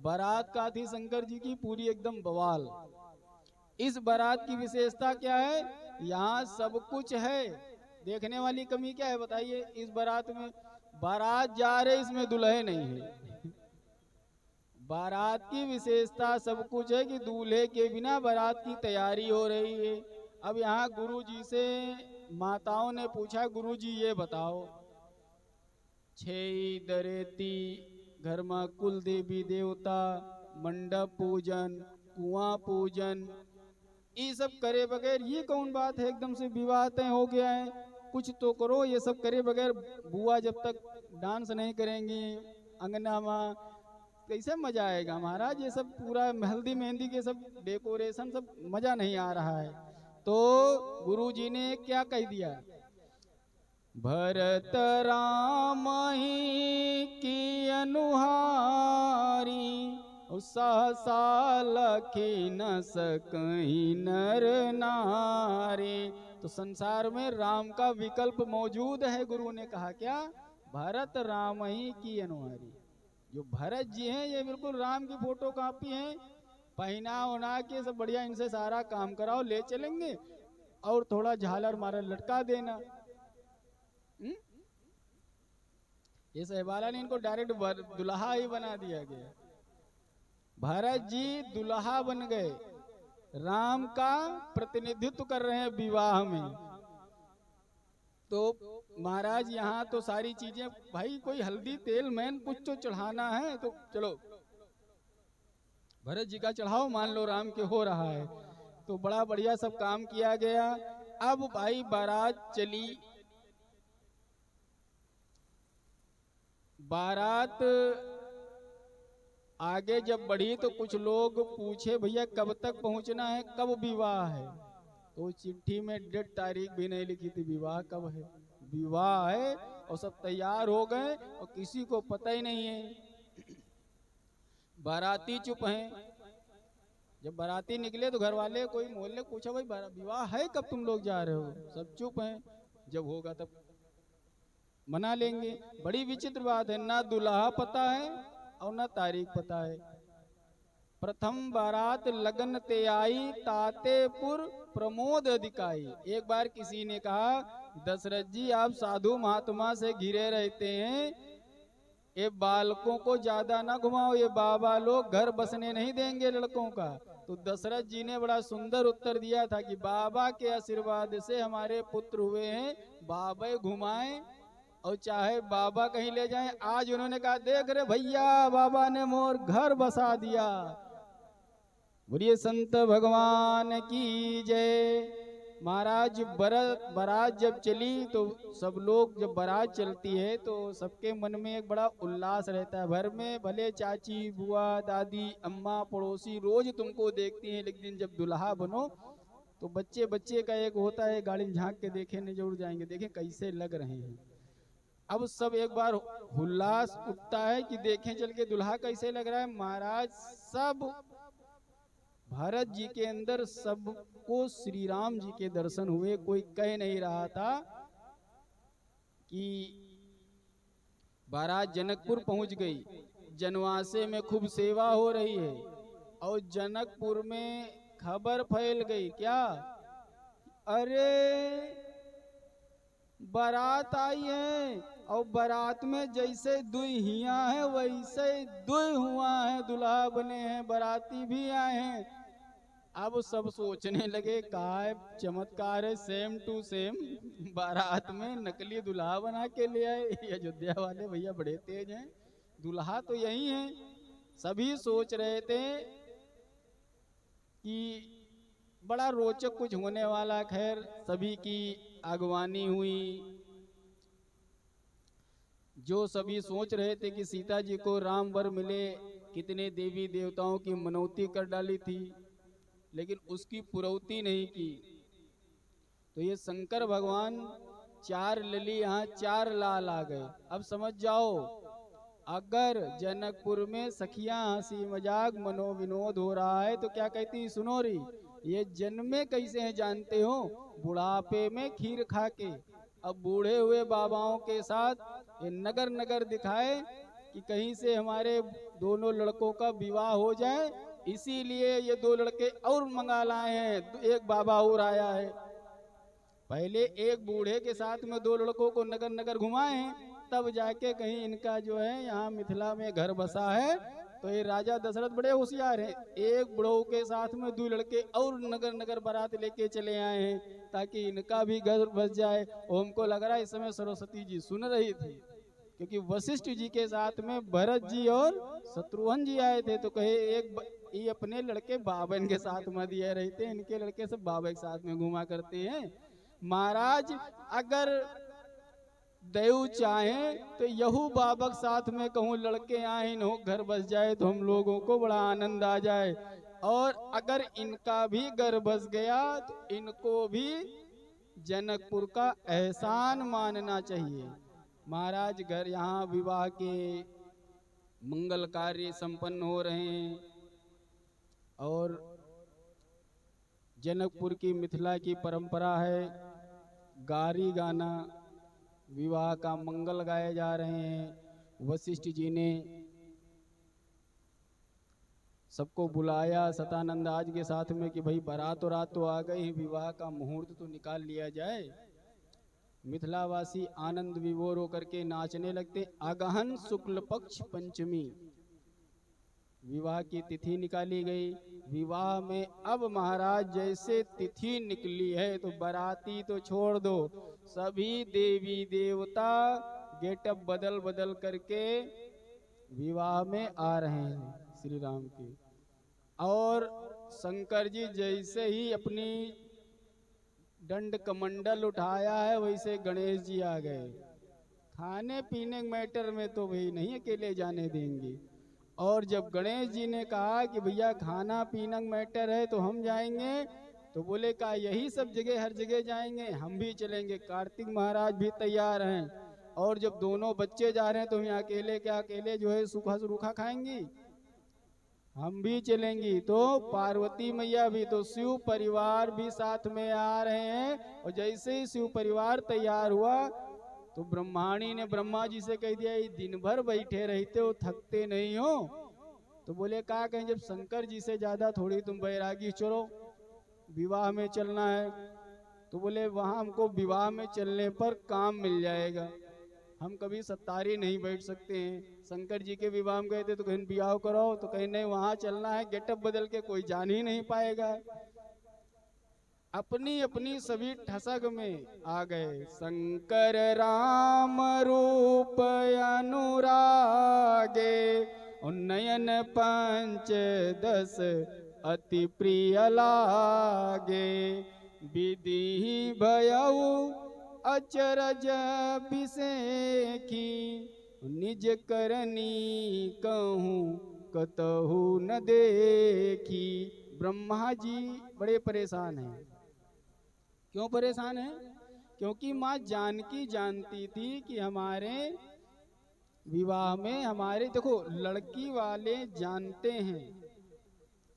बारात का थी शंकर जी की पूरी एकदम बवाल। इस बारात की विशेषता क्या है? यहाँ सब कुछ है। देखने वाली कमी क्या है बताइए? इस बारात में बारात जा रहे, इसमें दुल्हे नहीं है। बारात की विशेषता सब कुछ है कि दूल्हे के बिना बारात की तैयारी हो रही है। अब यहाँ गुरु जी से माताओं ने पूछा, गुरु जी ये बताओ, छेई दरेती घर में कुल देवी देवता, मंडप पूजन, कुआं पूजन, ये सब करे बगैर ये कौन बात है? एकदम से विवाह तय हो गया है, कुछ तो करो। ये सब करे बगैर बुआ जब तक डांस नहीं करेंगी अंगना में कैसे मजा आएगा महाराज? ये सब पूरा हल्दी मेहंदी के सब डेकोरेशन सब मजा नहीं आ रहा है। तो गुरुजी ने क्या कह दिया? भरत राम ही की अनुहारी, सहसा लखी न सकहीं नर नारी। तो संसार में राम का विकल्प मौजूद है। गुरु ने कहा क्या? भरत राम ही की अनुहारी। जो भरत जी हैं ये बिल्कुल राम की फोटो कॉपी हैं। पहना उना के सब बढ़िया इनसे सारा काम कराओ, ले चलेंगे और थोड़ा झालर मारल लटका देना। ये सहबाला ने इनको डायरेक्ट दुल्हा ही बना दिया गया। भरत जी दुल्हा बन गए, राम का प्रतिनिधित्व कर रहे हैं विवाह में। तो महाराज यहाँ तो सारी चीजें, भाई कोई हल्दी तेल मैन कुछ तो चढ़ाना है, तो चलो भरत जी का चढ़ाओ, मान लो राम के हो रहा है। तो बड़ा बढ़िया सब काम किया गया। अब भाई बारात चली। बारात आगे जब बढ़ी तो कुछ लोग पूछे भैया कब तक पहुंचना है, कब विवाह है। तो चिट्ठी में डेट तारीख भी नहीं लिखी थी, विवाह कब है, विवाह है। और सब तैयार हो गए और किसी को पता ही नहीं है। बाराती चुप हैं। जब बाराती निकले तो घर वाले कोई मोहल्ले पूछा भाई विवाह है कब, तुम लोग जा रहे हो, सब चुप हैं। जब होगा तब मना लेंगे। बड़ी विचित्र बात है, ना दुल्हा पता है और ना तारीख पता है। प्रथम बारात लगन ते आई, तातेपुर प्रमोद अधिकाई। एक बार किसी ने कहा दशरथ जी आप साधु महात्मा से घिरे रहते हैं, ये बालकों को ज्यादा ना घुमाओ, ये बाबा लोग घर बसने नहीं देंगे लड़कों का। तो दशरथ जी ने बड़ा सुंदर उत्तर दिया था कि बाबा के आशीर्वाद से हमारे पुत्र हुए हैं, बाबा घुमाएं और चाहे बाबा कहीं ले जाएं। आज उन्होंने कहा देख रहे भैया बाबा ने मोर घर बसा दिया। बोलिए संत भगवान की जय। महाराज बारात जब चली तो सब लोग, जब बारात चलती है तो सबके मन में एक बड़ा उल्लास रहता है। घर में भले चाची बुआ दादी अम्मा पड़ोसी रोज तुमको देखती हैं, लेकिन जब दुल्हा बनो तो बच्चे बच्चे का एक होता है, गाड़ी में झांक के देखे जरूर जाएंगे, देखें कैसे लग रहे हैं। अब सब एक बार उल्लास उठता है कि देखें चल के दुल्हा कैसे लग रहा है। महाराज सब भारत जी के अंदर सबको श्री राम जी के दर्शन हुए। कोई कह नहीं रहा था कि बारात जनकपुर पहुंच गई, जनवासे में खूब सेवा हो रही है और जनकपुर में खबर फैल गई क्या, अरे बारात आई है और बारात में जैसे दुहिया है वैसे दुई हुआ है, दुल्हा बने हैं, बाराती भी आए हैं। अब सब सोचने लगे काय चमत्कार है, सेम टू सेम बारात में नकली दुल्हा बना के ले आए। अयोध्या वाले भैया बड़े तेज हैं, दुल्हा तो यही है। सभी सोच रहे थे कि बड़ा रोचक कुछ होने वाला। खैर सभी की अगवानी हुई। जो सभी सोच रहे थे कि सीता जी को राम वर मिले, कितने देवी देवताओं की मनौती कर डाली थी लेकिन उसकी पुरौती नहीं की। तो ये शंकर भगवान चार लली यहाँ चार लाल आ गए। अब समझ जाओ, अगर जनकपुर में सखियां हंसी मजाक मनोविनोद हो रहा है तो क्या कहती सुनो री, ये जन्मे कैसे हैं जानते हो, बुढ़ापे में खीर खा के। अब बूढ़े हुए बाबाओं के साथ ये नगर नगर दिखाए कि कहीं से हमारे दोनों लड़कों का विवाह हो जाए, इसीलिए ये दो लड़के और मंगा लाए हैं, एक बाबा और आया है। पहले एक बूढ़े के साथ में दो लड़कों को नगर नगर घुमाए हैं, तब जाके कहीं इनका जो है यहाँ मिथिला में घर बसा है। तो ये राजा दशरथ बड़े होशियार हैं, एक बुढ़ऊ के साथ में दो लड़के और नगर नगर बारात लेके चले आए हैं ताकि इनका भी घर बस जाए। और हमको लग रहा है इस समय सरस्वती जी सुन रही थी, क्योंकि वशिष्ठ जी के साथ में भरत जी और शत्रुघ्न जी आए थे। तो कहे ये अपने लड़के बाबन के साथ में दिए रहते हैं, इनके लड़के सब बाबा के साथ में घुमा करते हैं। महाराज अगर देव चाहे तो यहू बाबा के साथ में कहूँ लड़के आए हो घर बस जाए तो हम लोगों को बड़ा आनंद आ जाए। और अगर इनका भी घर बस गया तो इनको भी जनकपुर का एहसान मानना चाहिए। महाराज घर यहाँ विवाह के मंगल कार्य संपन्न हो रहे हैं और जनकपुर की मिथिला की परंपरा है गारी गाना, विवाह का मंगल गाए जा रहे हैं। वशिष्ठ जी ने सबको बुलाया सतानंद आज के साथ में कि भाई बारात और रात तो आ गई, विवाह का मुहूर्त तो निकाल लिया जाए। मिथिलावासी आनंद विभोर होकर के नाचने लगते। अगहन शुक्ल पक्ष पंचमी विवाह की तिथि निकाली गई। विवाह में अब महाराज जैसे तिथि निकली है तो बाराती तो छोड़ दो, सभी देवी देवता गेटअप बदल बदल करके विवाह में आ रहे हैं श्री राम के। और शंकर जी जैसे ही अपनी दंड कमंडल उठाया है वैसे गणेश जी आ गए। खाने पीने मैटर में तो भाई नहीं अकेले जाने देंगे। और जब गणेश जी ने कहा कि भैया खाना पीना मैटर है तो हम जाएंगे, तो बोले का यही सब जगह हर जगह जाएंगे, हम भी चलेंगे। कार्तिक महाराज भी तैयार हैं। और जब दोनों बच्चे जा रहे हैं तो यहाँ अकेले क्या अकेले जो है सूखा सूखा खाएंगी, हम भी चलेंगी। तो पार्वती मैया भी, तो शिव परिवार भी साथ में आ रहे हैं। और जैसे ही शिव परिवार तैयार हुआ तो ब्रह्माणी ने ब्रह्मा जी से कह दिया, ये दिन भर बैठे रहते हो, थकते नहीं हो? तो बोले कहा कहीं जब शंकर जी से ज्यादा थोड़ी तुम बैरागी, चलो विवाह में चलना है। तो बोले वहां हमको विवाह में चलने पर काम मिल जाएगा, हम कभी सत्तारी नहीं बैठ सकते हैं। शंकर जी के विवाह में गए थे तो कहीं विवाह करो, तो कहीं नहीं वहां चलना है, गेटअप बदल के कोई जान ही नहीं पाएगा। अपनी अपनी सभी ठसक में आ गए। शंकर राम रूप अनुरागे, नयन पंच दस अति प्रिय लागे। विधि भयउ अचरज बिसेखी, निज करनी कहूँ कतहु न देखी। ब्रह्मा जी बड़े परेशान हैं। क्यों परेशान है? क्योंकि माँ जानकी जानती थी कि हमारे विवाह में, हमारे देखो लड़की वाले जानते हैं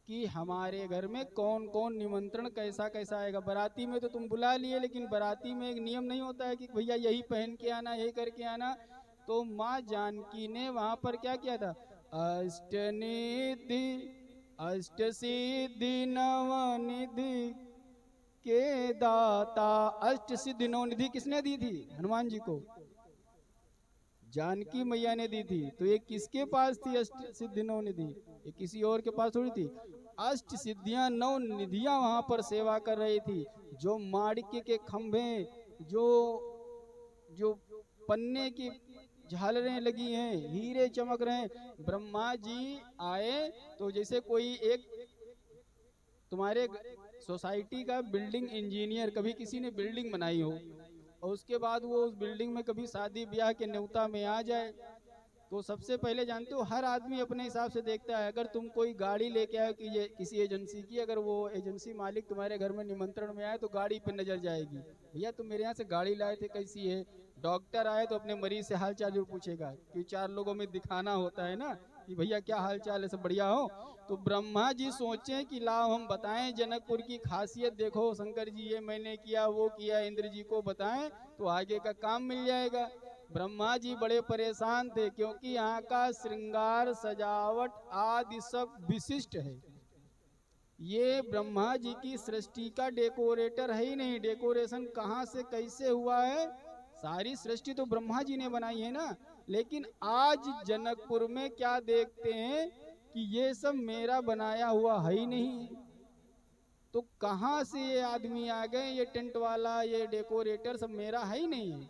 कि हमारे घर में कौन कौन निमंत्रण कैसा कैसा आएगा। बाराती में तो तुम बुला लिए, लेकिन बाराती में एक नियम नहीं होता है कि भैया यही पहन के आना, यही करके आना। तो माँ जानकी ने वहां पर क्या किया था, अष्टनिधि अष्ट सिद्धि नवनिधि के दाता। अष्ट सिद्धि नवनिधि किसने दी थी? हनुमान जी को जानकी मैया ने दी थी। तो ये किसके पास थी अष्ट सिद्धि नवनिधि? ये किसी और के पास थोड़ी थी। अष्ट सिद्धियां नौ निधियां वहां पर सेवा कर रही थी। जो माणिक्य के खंभे, जो जो पन्ने की झालरें लगी हैं, हीरे चमक रहे हैं। ब्रह्मा जी आए तो जैसे कोई एक तुम्हारे सोसाइटी का बिल्डिंग इंजीनियर, कभी किसी ने बिल्डिंग बनाई हो और उसके बाद वो उस बिल्डिंग में कभी शादी ब्याह के न्योता में आ जाए, तो सबसे पहले जानते हो हर आदमी अपने हिसाब से देखता है। अगर तुम कोई गाड़ी लेके आए कि ये किसी एजेंसी की, अगर वो एजेंसी मालिक तुम्हारे घर में निमंत्रण में आए तो गाड़ी पे नजर जाएगी, भैया तुम मेरे यहाँ से गाड़ी लाए थे कैसी है। डॉक्टर आए तो अपने मरीज से हाल चाल जरूर पूछेगा, क्योंकि 4 लोगों में दिखाना होता है ना कि भैया क्या हाल चाल है, सब बढ़िया हो। तो ब्रह्मा जी सोचे कि लाओ हम बताएं जनकपुर की खासियत, देखो शंकर जी ये मैंने किया वो किया, इंद्र जी को बताएं तो आगे का काम मिल जाएगा। ब्रह्मा जी बड़े परेशान थे क्योंकि यहाँ का श्रृंगार सजावट आदि सब विशिष्ट है। ये ब्रह्मा जी की सृष्टि का डेकोरेटर है ही नहीं। डेकोरेशन कहाँ से कैसे हुआ है? सारी सृष्टि तो ब्रह्मा जी ने बनाई है ना। लेकिन आज जनकपुर में क्या देखते हैं कि ये सब मेरा बनाया हुआ है ही नहीं। तो कहाँ से ये आदमी आ गए, ये टेंट वाला, ये डेकोरेटर सब मेरा है ही नहीं।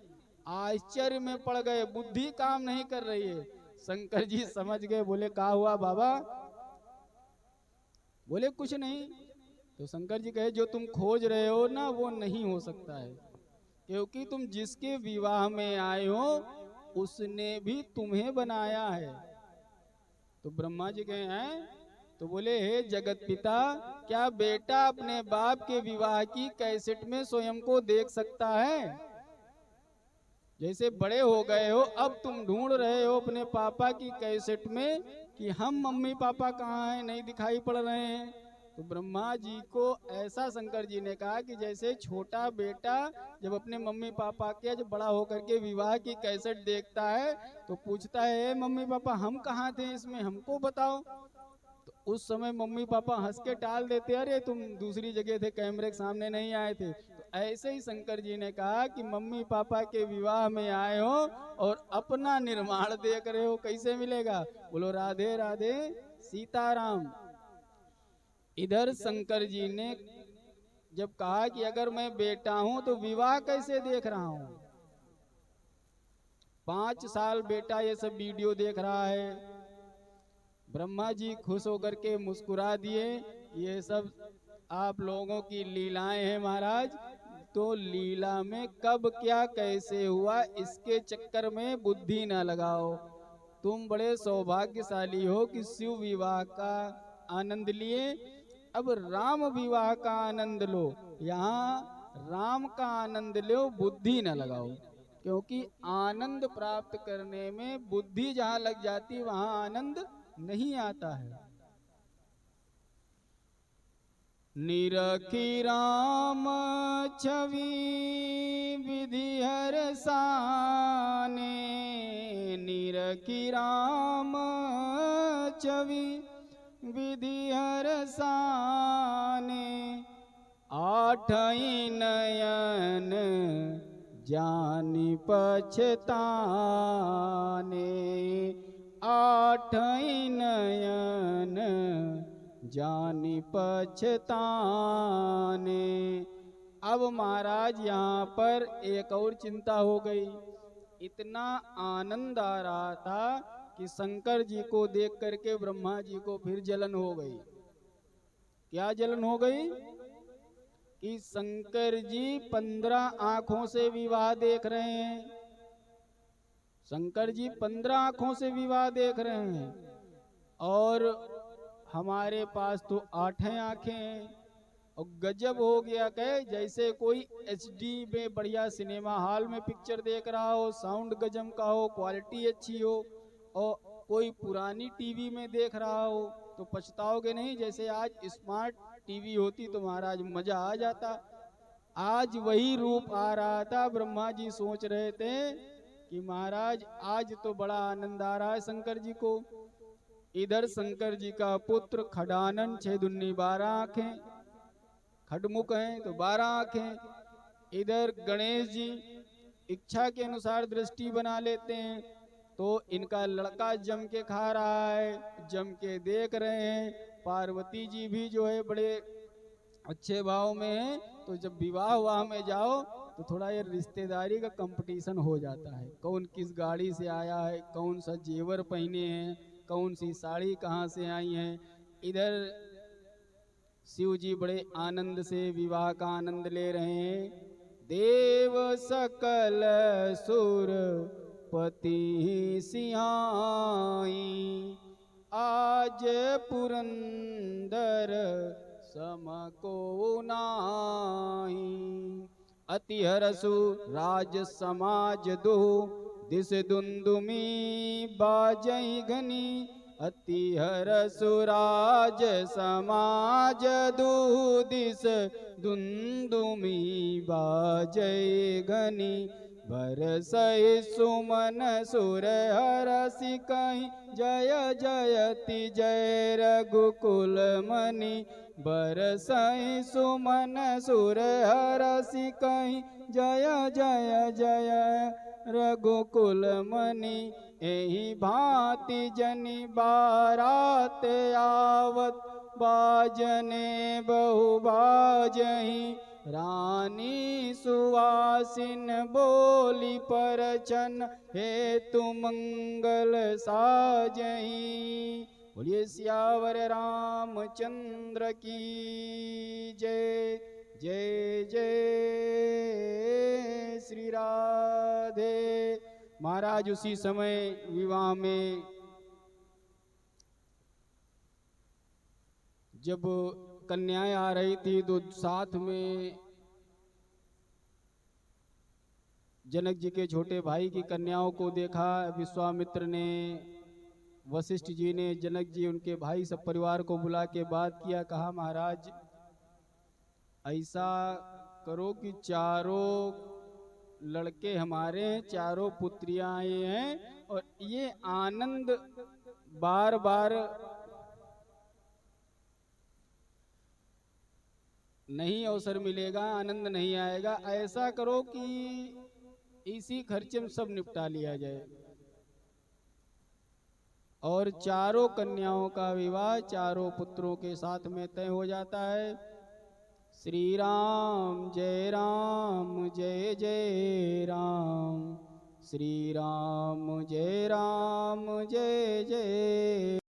आश्चर्य में पड़ गए, बुद्धि काम नहीं कर रही है। शंकर जी समझ गए, बोले क्या हुआ बाबा? बोले कुछ नहीं। तो शंकर जी कहे जो तुम खोज रहे हो ना वो नहीं हो सकता है, क्योंकि तुम जिसके विवाह में आए हो उसने भी तुम्हें बनाया है। तो ब्रह्मा जी कहे हैं, तो बोले हे जगत पिता, क्या बेटा अपने बाप के विवाह की कैसेट में स्वयं को देख सकता है? जैसे बड़े हो गए हो अब तुम ढूंढ रहे हो अपने पापा की कैसेट में कि हम मम्मी पापा कहाँ हैं, नहीं दिखाई पड़ रहे हैं। तो ब्रह्मा जी को ऐसा शंकर जी ने कहा कि जैसे छोटा बेटा जब अपने मम्मी पापा के जब बड़ा होकर के विवाह की कैसेट देखता है तो पूछता है मम्मी पापा हम कहाँ थे इसमें, हमको बताओ। तो उस समय मम्मी पापा हंस के टाल देते, अरे तुम दूसरी जगह थे, कैमरे के सामने नहीं आए थे। तो ऐसे ही शंकर जी ने कहा कि मम्मी पापा के विवाह में आए हो और अपना निर्माण देख रहे हो, कैसे मिलेगा? बोलो राधे राधे सीताराम। इधर शंकर जी ने जब कहा कि अगर मैं बेटा हूं तो विवाह कैसे देख रहा हूं, 5 साल बेटा ये सब वीडियो देख रहा है। ब्रह्मा जी खुश होकर के मुस्कुरा दिए, ये सब आप लोगों की लीलाएं हैं महाराज, तो लीला में कब क्या कैसे हुआ इसके चक्कर में बुद्धि ना लगाओ। तुम बड़े सौभाग्यशाली हो कि शिव विवाह का आनंद लिए, अब राम विवाह का आनंद लो। यहाँ राम का आनंद लो, बुद्धि न लगाओ, क्योंकि आनंद प्राप्त करने में बुद्धि जहाँ लग जाती वहां आनंद नहीं आता है। निरखी राम छवि विधि हर साने, निरखी राम छवि विधि हर साने, आठई नयन जानि पछताने, आठई नयन जानि पछताने। अब महाराज यहाँ पर एक और चिंता हो गई। इतना आनंद आ रहा था कि शंकर जी को देख करके ब्रह्मा जी को फिर जलन हो गई। क्या जलन हो गई? कि शंकर जी 15 आंखों से विवाह देख रहे हैं। शंकर जी 15 आंखों से विवाह देख रहे हैं और हमारे पास तो 8 आंखें हैं। और गजब हो गया, कहे जैसे कोई HD में बढ़िया सिनेमा हॉल में पिक्चर देख रहा हो, साउंड गजब का हो, क्वालिटी अच्छी हो, और कोई पुरानी टीवी में देख रहा हो तो पछताओगे नहीं। जैसे आज स्मार्ट टीवी होती तो महाराज मजा आ जाता। आज वही रूप आ रहा था। ब्रह्मा जी सोच रहे थे कि महाराज आज तो बड़ा आनंद आ रहा है शंकर जी को। इधर शंकर जी का पुत्र खडानन 6 दूनी 12 आंखें, खडमुख हैं तो 12 आंखें। इधर गणेश जी इच्छा के अनुसार दृष्टि बना लेते हैं, तो इनका लड़का जम के खा रहा है, जम के देख रहे हैं। पार्वती जी भी जो है बड़े अच्छे भाव में है। तो जब विवाह में जाओ तो थोड़ा ये रिश्तेदारी का कंपटीशन हो जाता है, कौन किस गाड़ी से आया है, कौन सा जेवर पहने हैं, कौन सी साड़ी कहाँ से आई है। इधर शिव जी बड़े आनंद से विवाह का आनंद ले रहे हैं। देव सकल सुर पति सिहाई, आज पुरंदर सम को नाई। अति हरसु राज समाज दो, दिस दुंदुमी बाजई घनी। अति हरसु राज समाज दो, दिस दुंदुमी बाजई घनी। बरसई सुमन सुर हरसि कहीं, जय जयति जय रघुकुल मणि। बरसई सुमन सुर हरसि कहीं, जय जय जय रघुकुल मणि। एहि भांति जनि बारात आवत, बाजने बहु बाजहीं। रानी सुवासिन बोली परछन, हेतु मंगल साजहीं। बोलिए सियावर रामचंद्र की जय। जय जय श्री राधे। महाराज उसी समय विवाह में जब कन्याएं आ रही थी तो साथ में जनक जी के छोटे भाई की कन्याओं को देखा। विश्वामित्र ने, वशिष्ठ जी ने, जनक जी उनके भाई सब परिवार को बुला के बात किया। कहा महाराज ऐसा करो कि चारों लड़के हमारे, चारों पुत्रियां आई हैं और ये आनंद बार बार नहीं अवसर मिलेगा, आनंद नहीं आएगा। ऐसा करो कि इसी खर्चे में सब निपटा लिया जाए। और चारों कन्याओं का विवाह चारों पुत्रों के साथ में तय हो जाता है। श्री राम जय राम जय जय राम, श्री राम जय जय।